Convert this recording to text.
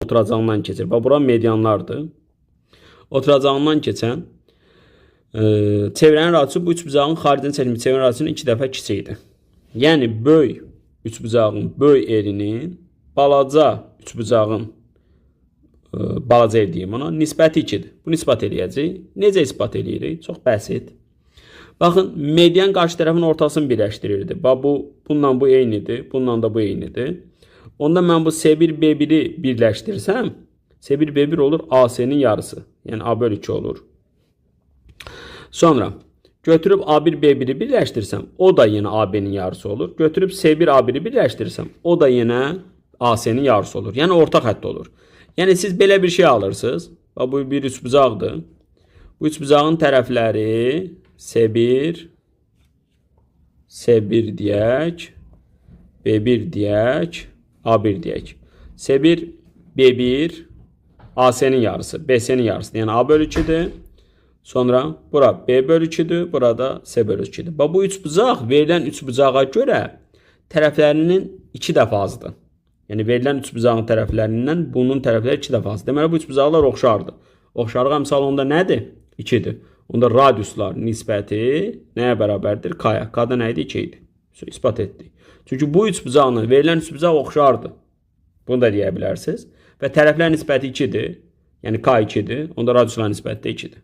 oturacağından keçir. Və bura medianlardır. Oturacağından keçən çevrənin radisi bu üçbucağın xaricini çəkmiş çevrənin radisinin 2 dəfə kiçikdir. Yəni böyük üçbucağın böyük erinin balaca üçbucağın balaca er deyim ona nisbəti 2-dir. Bu nisbat eləyəcək. Necə isbat eləyirik? Çox bəsit. Baxın, median qarşı tərəfin ortasını birləşdirirdi. Bununla bu eynidir. Bununla da bu eynidir. Onda mən bu C1, B1-i birləşdirsəm, C1, B1 olur AC-nin yarısı. Yəni A bölü 2 olur. Sonra götürüb A1, B1-i birləşdirsəm, o da yenə AB-nin yarısı olur. Götürüb C1, A1-i birləşdirsəm, o da yenə AC-nin yarısı olur. Yəni orta xətt olur. Yəni siz belə bir şey alırsınız. Bu bir üçbucaqdır. Bu üçbucağın tərəfləri C1, C1 deyək, B1 deyək, A1 deyək. C1, B1, AC-nin yarısı, BC-nin yarısı. Yəni A bölü 2-dir. Sonra bura B bölü 2-dir, burada C bölü 2-dir. Bu üçbucaq verilən üçbucağa görə tərəflərinin 2 dəfə azdır. Yəni verilən üçbucağın tərəflərindən bunun tərəfləri 2 dəfə azdır. Deməli bu üçbucaqlar oxşardır. Oxşarlıq əmsalı onda nədir? 2-dir. Onda radiuslar nisbəti nəyə bərabərdir? K-ya. K-da nə idi? 2 idi. İsbat etdik. Çünki bu üçbucaqla verilən üçbucaq oxşardır. Bunu da deyə bilərsiniz. Və tərəflər nisbəti 2-dir. Yəni K 2-dir. Onda radiuslar nisbəti də 2-dir.